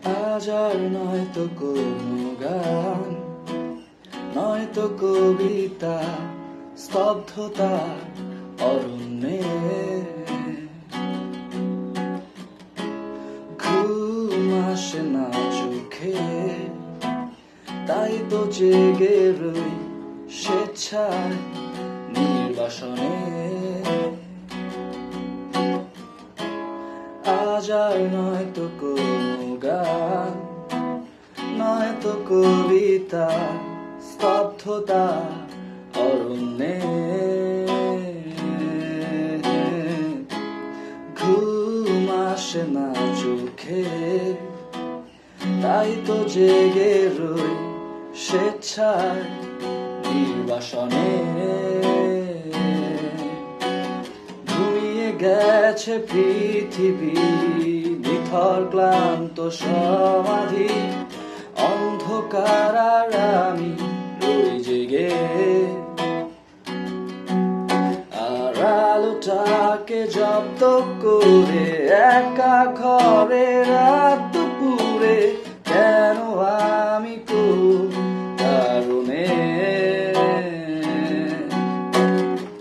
আজ আর নয়তো কোনো গান, নয়তো কবিতা, স্তব্ধতা অরণ্যে। ঘুম আসে না চোখে, তাই তো জেগে রই স্বেচ্ছায় নির্বাসনে। আজ আর নয়তো কোনো গান, নয়তো কবিতা, স্তব্ধতা অরণ্যে। ঘুম আসে না চোখে, তাই তো জেগে রই স্বেচ্ছায় নির্বাসনে। ঘুমিয়ে গেছে পৃথিবী, নিথর ক্লান্ত সমাধি, অন্ধকার আর আমি রই জেগে। আর আলোটাকে জব্দ করে একা ঘরে রাত